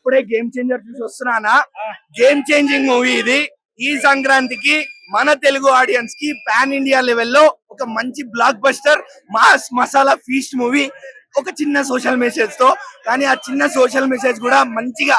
అప్పుడే game changer చూసి వస్తున్నానా. Game changing movie ఇది. ఈ సంక్రాంతికి మన తెలుగు ఆడియన్స్ కి పాన్ ఇండియా లెవెల్లో ఒక మంచి block buster mass masala feast movie, ఒక చిన్న సోషల్ మెసేజ్ తో. కానీ ఆ చిన్న సోషల్ మెసేజ్ కూడా మంచిగా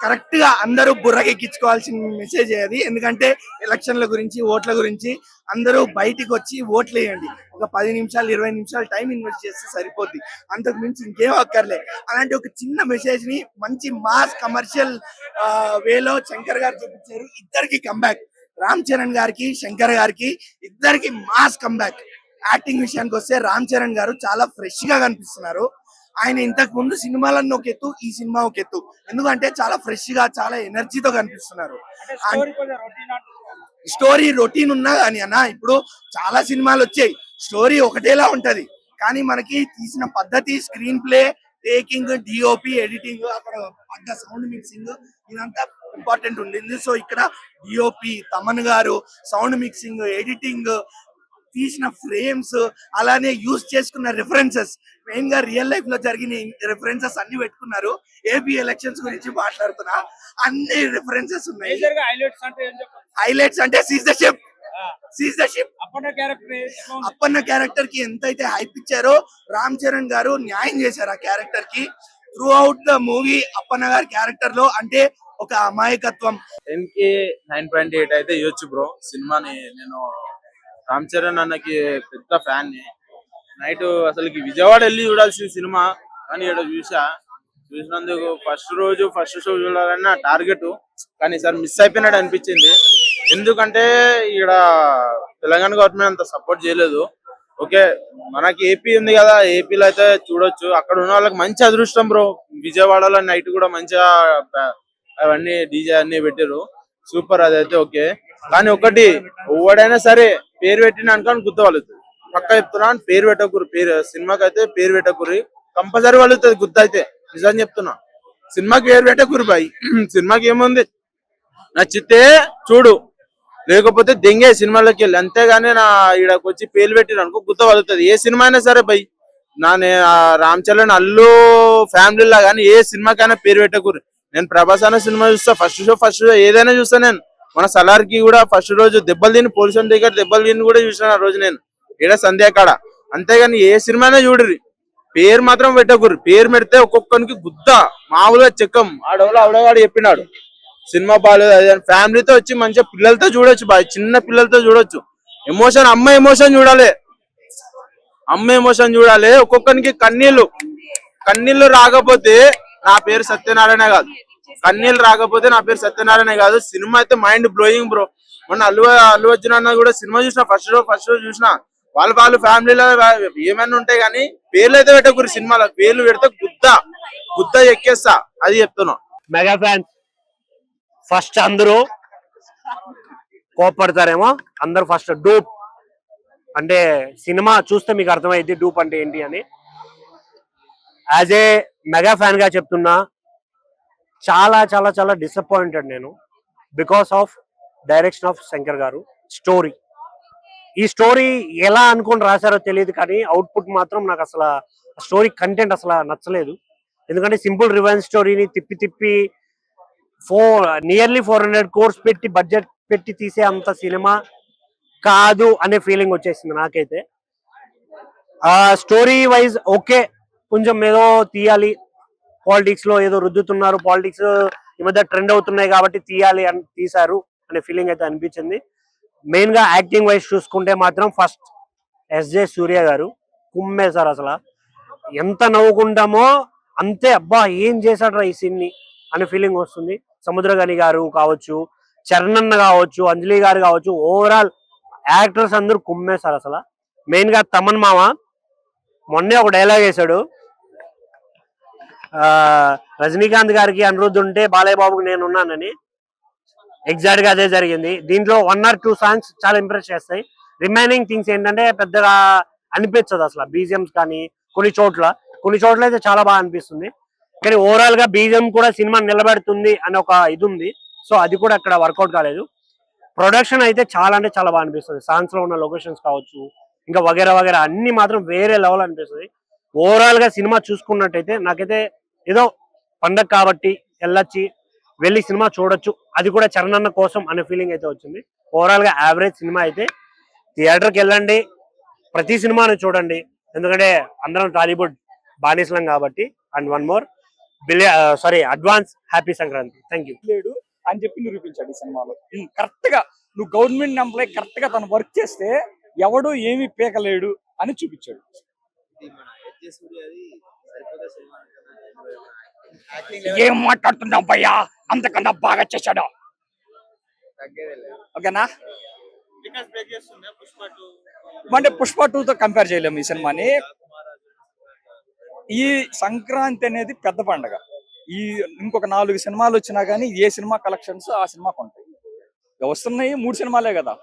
కరెక్ట్ గా అందరూ బుర్రకెక్కించుకోవాల్సిన మెసేజ్ అది. ఎందుకంటే ఎలక్షన్ల గురించి, ఓట్ల గురించి అందరూ బయటికి వచ్చి ఓట్లు వేయండి. ఒక 10 నిమిషాలు 20 నిమిషాలు టైం ఇన్వెస్ట్ చేస్తే సరిపోద్ది, అంతకు మించి ఇంకేం అక్కర్లే. అలాంటి ఒక చిన్న మెసేజ్ ని మంచి మాస్ కమర్షియల్ వేలో శంకర్ గారు చూపించారు. ఇద్దరికి కంబ్యాక్, రామ్ చరణ్ గారికి శంకర్ గారికి ఇద్దరికి మాస్ కంబ్యాక్. యాక్టింగ్ విషయానికి వస్తే రామ్ చరణ్ గారు చాలా ఫ్రెష్ గా కనిపిస్తున్నారు. ఆయన ఇంతకు ముందు సినిమాలన్నీ ఒక ఎత్తు, ఈ సినిమా ఒక ఎత్తు. ఎందుకంటే చాలా ఫ్రెష్ గా చాలా ఎనర్జీతో కనిపిస్తున్నారు. స్టోరీ రొటీన్ ఉన్నా కానీ అన్న, ఇప్పుడు చాలా సినిమాలు వచ్చాయి, స్టోరీ ఒకటేలా ఉంటది. కానీ మనకి తీసిన పద్ధతి, screen play, taking, DOP, editing, అక్కడ పడ్డ సౌండ్ మిక్సింగ్, ఇదంతా ఇంపార్టెంట్ ఉండింది. సో ఇక్కడ డిఓపి, తమన్ గారు, సౌండ్ మిక్సింగ్, ఎడిటింగ్, తీసిన ఫ్రేమ్స్, అలానే యూజ్ చేసుకున్న రిఫరెన్సెస్, మెయిన్ గా రియల్ లైఫ్ లో జరిగిన రిఫరెన్సెస్ అన్ని పెట్టుకున్నారు. ఏపీ ఎలక్షన్స్ గురించి మాట్లాడుతున్నా, అన్ని రిఫరెన్సెస్ ఉన్నాయి. హైలైట్స్ అంటే seize the ship. Appanna character కి ఎంతైతే హైప్ ఇచ్చారో రామ్ చరణ్ గారు న్యాయం చేశారు ఆ క్యారెక్టర్ కి. Through out the movie Appanna గారి క్యారెక్టర్ లో అంటే ఒక అమాయకత్వం. 9.8 అయితే ఇవ్వచ్చు బ్రో సినిమాని. నేను రామ్ చరణ్ అన్నకి పెద్ద ఫ్యాన్ ని. నైట్ అసలుకి విజయవాడ వెళ్ళి చూడాల్సిన సినిమా, కానీ ఇక్కడ చూసినందుకు ఫస్ట్ షో చూడాలన్న టార్గెట్, కానీ సార్ మిస్ అయిపోయినట్టు అనిపించింది. ఎందుకంటే ఇక్కడ తెలంగాణ గవర్నమెంట్ అంత సపోర్ట్ చేయలేదు. ఓకే, మనకి ఏపీ ఉంది కదా, ఏపీలో అయితే చూడొచ్చు. అక్కడ ఉన్న వాళ్ళకి మంచి అదృష్టం బ్రో. విజయవాడలో నైట్ కూడా మంచిగా అవన్నీ డీజే అన్ని పెట్టారు, సూపర్. అదైతే ఓకే. కానీ ఒకటి, ఎవడైనా సరే పేరు పెట్టిన అనుకోని గుర్తు వాళ్ళుతుంది. పక్క చెప్తున్నా, పేరు పెట్టకూరు. సినిమాకి అయితే పేరు పెట్టకూరి, కంపల్సరీ వాళ్ళుతుంది గుర్తు అయితే. నిజం చెప్తున్నా, సినిమాకి పేరు పెట్టకూరు బాయ్. సినిమాకి ఏముంది, నచ్చితే చూడు, లేకపోతే దెంగే సినిమాలోకి వెళ్ళి. అంతేగాని నా ఈడకి వచ్చి పేరు పెట్టిన అనుకో గుర్తు వలుగుతుంది. ఏ సినిమా అయినా సరే బై, రామ్ చరణ్ అల్లు ఫ్యామిలీలా కానీ ఏ సినిమాకైనా పేరు పెట్టకూరు. నేను ప్రభాస్ అనే సినిమా చూస్తా, ఫస్ట్ షో ఏదైనా చూస్తా. నేను మన సలార్కి కూడా ఫస్ట్ రోజు దెబ్బలు తిని, పోలీసు దగ్గర దెబ్బలు తిని కూడా చూసాను ఆ రోజు నేను, ఈడ సంధ్యాకాడ. అంతేగాని ఏ సినిమానే చూడరు, పేరు మాత్రం పెట్టకూరు. పేరు పెడితే ఒక్కొక్కరికి గుద్ద మామూలుగా చెక్కం. ఆడవాడు చెప్పినాడు సినిమా బాగాలేదు అది. ఫ్యామిలీతో వచ్చి మంచిగా పిల్లలతో చూడొచ్చు బాగా, చిన్న పిల్లలతో చూడొచ్చు. ఎమోషన్, అమ్మ ఎమోషన్ చూడాలి, ఒక్కొక్కరికి కన్నీళ్లు రాకపోతే నా పేరు సత్యనారాయణ కాదు. సినిమా అయితే మైండ్ బ్లోయింగ్ బ్రో. మొన్న అల్లు అర్జున్ అన్న కూడా సినిమా చూసిన, ఫస్ట్ షో చూసిన. వాళ్ళు ఫ్యామిలీలో ఏమైనా ఉంటాయి కానీ పేర్లు అయితే పెట్టకూరు. సినిమాలో పేర్లు పెడితే గుద్ద ఎక్కేస్తా, అది చెప్తున్నా. మెగా ఫ్యాన్స్ ఫస్ట్ అందరూ కోపడతారేమో, అందరూ ఫస్ట్ డూప్ అంటే సినిమా చూస్తే మీకు అర్థమైంది డూప్ అంటే ఏంటి అని. యాజ్ ఏ మెగా ఫ్యాన్ గా చెప్తున్నా, చాలా చాలా చాలా డిసప్పాయింటెడ్ నేను, because of direction of Shankar గారు. ఈ స్టోరీ ఎలా అనుకుని రాశారో తెలియదు, కానీ అవుట్పుట్ మాత్రం నాకు అసలు స్టోరీ కంటెంట్ అసలు నచ్చలేదు. ఎందుకంటే సింపుల్ రివెంజ్ స్టోరీని తిప్పి నియర్లీ 400 crores పెట్టి బడ్జెట్ పెట్టి తీసే అంత సినిమా కాదు అనే ఫీలింగ్ వచ్చేసింది నాకైతే. స్టోరీ వైజ్ ఓకే, కొంచెం ఏదో తీయాలి, పాలిటిక్స్ లో ఏదో రుద్దుతున్నారు, పాలిటిక్స్ ఈ మధ్య ట్రెండ్ అవుతున్నాయి కాబట్టి తీయాలి అని తీశారు అనే ఫీలింగ్ అయితే అనిపించింది. మెయిన్ గా యాక్టింగ్ వైజ్ చూసుకుంటే మాత్రం ఫస్ట్ ఎస్జే సూర్య గారు కుమ్మేశారు. అసలు ఎంత నవ్వుకుంటామో అంతే, అబ్బా ఏం చేశాడు ఈ సీన్ ని అనే ఫీలింగ్ వస్తుంది. సముద్రగని గారు కావచ్చు, చరణ్ కావచ్చు, అంజలి గారు కావచ్చు, ఓవరాల్ యాక్టర్స్ అందరూ కుమ్మేశారు అసలు. మెయిన్ గా తమన్ మామ మొన్నే ఒక డైలాగ్ వేశాడు, రజనీకాంత్ గారికి అనిరుద్ధ్ ఉంటే బాలయ్య బాబుకి నేను ఉన్నానని. ఎగ్జాక్ట్ గా అదే జరిగింది. దీంట్లో 1 or 2 సాంగ్స్ చాలా ఇంప్రెస్ చేస్తాయి. రిమైనింగ్ థింగ్స్ ఏంటంటే పెద్దగా అనిపించదు అసలు. బీజిఎంస్ కానీ కొన్ని చోట్ల అయితే చాలా బాగా అనిపిస్తుంది, కానీ ఓవరాల్ గా బీజిఎం కూడా సినిమా నిలబెడుతుంది అనే ఒక ఇది ఉంది. సో అది కూడా అక్కడ వర్కౌట్ కాలేదు. ప్రొడక్షన్ అయితే చాలా అంటే చాలా బాగా అనిపిస్తుంది. సాంగ్స్ లో ఉన్న లొకేషన్స్ కావచ్చు, ఇంకా వగేరా అన్ని మాత్రం వేరే లెవెల్ అనిపిస్తుంది. ఓవరాల్ గా సినిమా చూసుకున్నట్టయితే నాకైతే ఏదో పండగ కాబట్టి వెళ్ళొచ్చి వెళ్ళి సినిమా చూడొచ్చు, అది కూడా చరణ్ అన్న కోసం అనే ఫీలింగ్ అయితే వచ్చింది. ఓవరాల్ గా యావరేజ్ సినిమా అయితే. థియేటర్కి వెళ్ళండి, ప్రతి సినిమాని చూడండి, ఎందుకంటే అందరం టాలీవుడ్ బానిసలం కాబట్టి. And one more advance happy Sankranti. Thank you. లేడు అని చెప్పి నిరూపించాడు ఈ సినిమాలో. కరెక్ట్ గా నువ్వు గవర్నమెంట్ ఎంప్లాయ్ కరెక్ట్ గా తను వర్క్ చేస్తే ఎవడు ఏమీ పీకలేడు అని చూపించాడు. ఏం మాట్లాడుతున్నావు భయ్యా, అంతకన్నా బాగా చేశాడు. ఓకేనా, అంటే పుష్ప 2 తో కంపేర్ చేయలేము ఈ సినిమాని. ఈ సంక్రాంతి అనేది పెద్ద పండగ. ఈ ఇంకొక 4 సినిమాలు వచ్చినా గానీ ఏ సినిమా కలెక్షన్స్ ఆ సినిమాకు ఉంటాయి. వస్తున్నాయి 3 సినిమాలే కదా,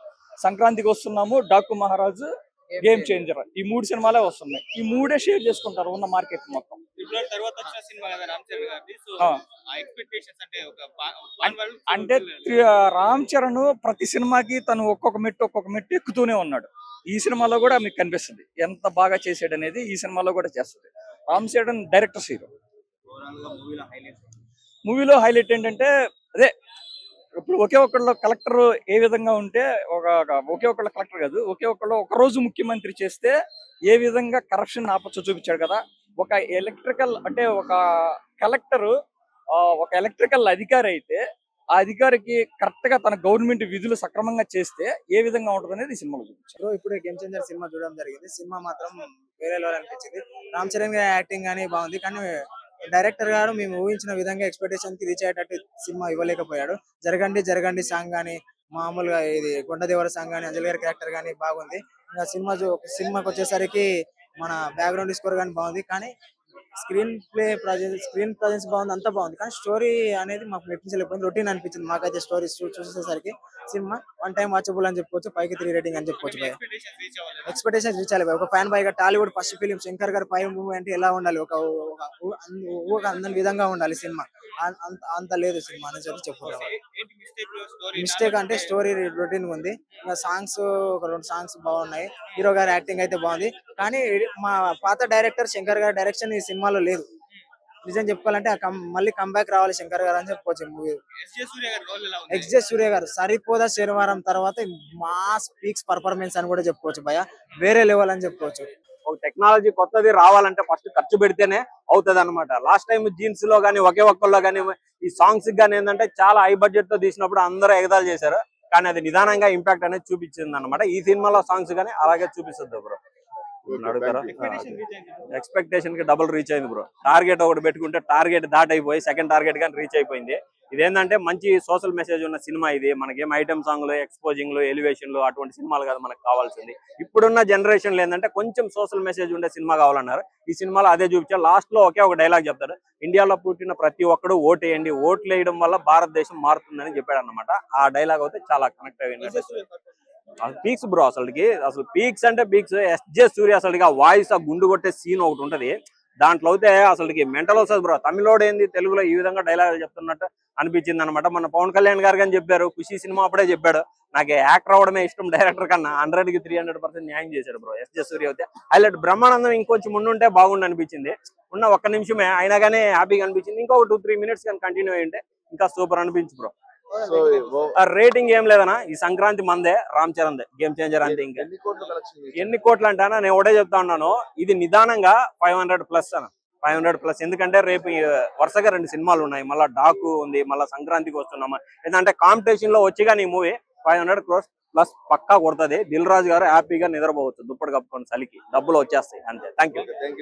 సంక్రాంతికి వస్తున్నాము, డాకు మహారాజు, గేమ్ చేంజర్, ఈ 3 సినిమాలే వస్తున్నాయి. ఈ 3 షేర్ చేసుకుంటారు ఉన్న మార్కెట్ మొత్తం. అంటే రామ్ చరణ్ ప్రతి సినిమాకి తను ఒక్కొక్క మెట్టు ఎక్కుతూనే ఉన్నాడు. ఈ సినిమాలో కూడా మీకు కనిపిస్తుంది ఎంత బాగా చేసాడు అనేది. ఈ సినిమాలో కూడా చేస్తుంది. Ram Charan director hero. మూవీలో హైలైట్ ఏంటంటే అదే, ఇప్పుడు ఒకే ఒక్కళ్ళు కలెక్టర్ ఏ విధంగా ఉంటే ఒకే ఒక్కళ్ళు కలెక్టర్ కాదు, ఒకే ఒక్కళ్ళు ఒక రోజు ముఖ్యమంత్రి చేస్తే ఏ విధంగా కరప్షన్ ఆపచ్చో చూపించాడు కదా. ఒక ఎలక్ట్రికల్ అంటే ఒక కలెక్టర్ ఒక ఎలక్ట్రికల్ అధికారి అయితే ఆ అధికారికి కరెక్ట్ గా తన గవర్నమెంట్ విధులు సక్రమంగా చేస్తే ఏ విధంగా ఉంటుంది అనేది ఈ సినిమాలో చూపించారు. ఇప్పుడు గేమ్ చేంజర్ సినిమా చూడడం జరిగింది. సినిమా మాత్రం వేరే లెవెల్ అనిపించింది. రామ్ చరణ్ గారి యాక్టింగ్ గానీ బాగుంది, కానీ డైరెక్టర్ గారు మేము ఊహించిన విధంగా ఎక్స్పెక్టేషన్ కి రీచ్ అయ్యేటట్టు సినిమా ఇవ్వలేకపోయాడు. జరగండి సాంగ్ గానీ, మామూలుగా ఇది కొండదేవర సాంగ్ గానీ, అంజలి గారి క్యారెక్టర్ గానీ బాగుంది. ఇంకా సినిమాకి వచ్చేసరికి మన బ్యాక్గ్రౌండ్ స్కోర్ గానీ బాగుంది, కానీ స్క్రీన్ ప్రజెన్స్ బాగుంది, అంతా బాగుంది, కానీ స్టోరీ అనేది మాకు మెప్పించలేకపోయింది. రొటీన్ అనిపించింది మాకైతే. స్టోరీ చూసేసరికి సినిమా 1 టైం వాచబుల్ అని చెప్పుకోవచ్చు, 5కి 3 రేటింగ్ అని చెప్పుకోవచ్చు. ఎక్స్పెక్టేషన్ రీచ్ అవ్వాలి. ఒక ఫ్యాన్ బాయ్ గా టాలీవుడ్ ఫస్ట్ ఫిలిం శంకర్ గారి పై మూవీ అంటే ఎలా ఉండాలి, ఒక అందని విధంగా ఉండాలి సినిమా. అంత లేదు సినిమా అని చెప్పుకుంటాం. మిస్టేక్ అంటే స్టోరీ రొటీన్ ఉంది. ఇంకా సాంగ్స్ ఒక 2 సాంగ్స్ బాగున్నాయి. హీరో గారి యాక్టింగ్ అయితే బాగుంది, కానీ మా పాత డైరెక్టర్ శంకర్ గారి డైరెక్షన్ ఈ సినిమాలో లేదు. నిజం చెప్పుకోవాలంటే మళ్ళీ కంబ్యాక్ రావాలి శంకర్ గారు అని చెప్పుకోవచ్చు. మూవీ ఎక్స్జే సూర్య గారు సరిపోదా శనివారం తర్వాత మాస్ పీక్స్ పర్ఫార్మెన్స్ అని కూడా చెప్పుకోవచ్చు భయ, వేరే లెవెల్ అని చెప్పుకోవచ్చు. ఒక టెక్నాలజీ కొత్తది రావాలంటే ఫస్ట్ ఖర్చు పెడితేనే అవుతుంది అనమాట. లాస్ట్ టైం జీన్స్ లో కానీ ఒకే ఒక్కల్లో కానీ ఈ సాంగ్స్ కానీ ఏంటంటే చాలా హై బడ్జెట్ తో తీసినప్పుడు అందరూ ఎగదాలు చేశారు, కానీ అది నిదానంగా ఇంపాక్ట్ అనేది చూపించింది అనమాట. ఈ సినిమాలో సాంగ్స్ కానీ అలాగే చూపిస్తుంది బ్రో. అడుగుతారా? ఎక్స్పెక్టేషన్ కి డబుల్ రీచ్ అయింది బ్రో. టార్గెట్ ఒకటి పెట్టుకుంటే టార్గెట్ దాటైపోయి సెకండ్ టార్గెట్ కానీ రీచ్ అయిపోయింది. ఇదేంటంటే మంచి సోషల్ మెసేజ్ ఉన్న సినిమా ఇది. మనకేం ఐటమ్ సాంగ్లు, ఎక్స్పోజింగ్లు, ఎలివేషన్లు అటువంటి సినిమాలు కాదు మనకు కావాల్సింది. ఇప్పుడున్న జనరేషన్ లో ఏంటంటే కొంచెం సోషల్ మెసేజ్ ఉండే సినిమా కావాలన్నారు. ఈ సినిమాలో అదే చూపించారు. లాస్ట్ లో ఒకే ఒక డైలాగ్ చెప్తారు, ఇండియాలో పుట్టిన ప్రతి ఒక్కడు ఓటేయండి, ఓట్లు వేయడం వల్ల భారతదేశం మారుతుందని చెప్పాడు అనమాట. ఆ డైలాగ్ అయితే చాలా కనెక్ట్ అయింది. పీక్స్ బ్రో, అసలు పీక్స్ అంటే పీక్స్. ఎస్జే సూర్య అసలు ఆ వాయిస్, ఆ గుండు కొట్టే సీన్ ఒకటి ఉంటది దాంట్లో అయితే అసలుకి మెంటల్ వస్తుంది బ్రో. తమిళోడు ఏంది తెలుగులో ఈ విధంగా డైలాగులు చెప్తున్నట్టు అనిపించింది అనమాట. మన పవన్ కళ్యాణ్ గారు కానీ చెప్పారు, ఖుషి సినిమా అప్పుడే చెప్పాడు, నాకు యాక్టర్ అవడమే ఇష్టం డైరెక్టర్ కన్నా. 100కి 300% న్యాయం చేశాడు బ్రో ఎస్జే సూర్య అయితే. హైలైట్ బ్రహ్మానందం ఇంకొంచెం ముందుంటే బాగుండి అనిపించింది. ఉన్న ఒక్క నిమిషమే అయినా కానీ హ్యాపీగా అనిపించింది. ఇంకొక 2-3 మినిట్స్ కానీ కంటిన్యూ అయ్యింటే ఇంకా సూపర్ అనిపించు బ్రో. రేటింగ్ ఏం లేదనా, ఈ సంక్రాంతి మందే, రామ్ చరణ్ గేమ్ చేంజర్ అంతే. ఇంకా ఎన్ని కోట్లు అంటానా, నేను ఒకటే చెప్తా ఉన్నాను, ఇది నిదానంగా 500+ అన్న, 500+. ఎందుకంటే రేపు వరుసగా 2 సినిమాలు ఉన్నాయి, మళ్ళీ డాకు ఉంది, మళ్ళీ సంక్రాంతికి వస్తున్నాము. ఏంటంటే కాంపిటీషన్ లో వచ్చిగా నీ మూవీ 500 crores+ పక్కా కొడుతుంది. దిల్ రాజు గారు హ్యాపీగా నిద్రపోవచ్చు, దుప్పటి కప్పుకొని చలికి డబ్బులు వచ్చేస్తాయి అంతే. Thank you.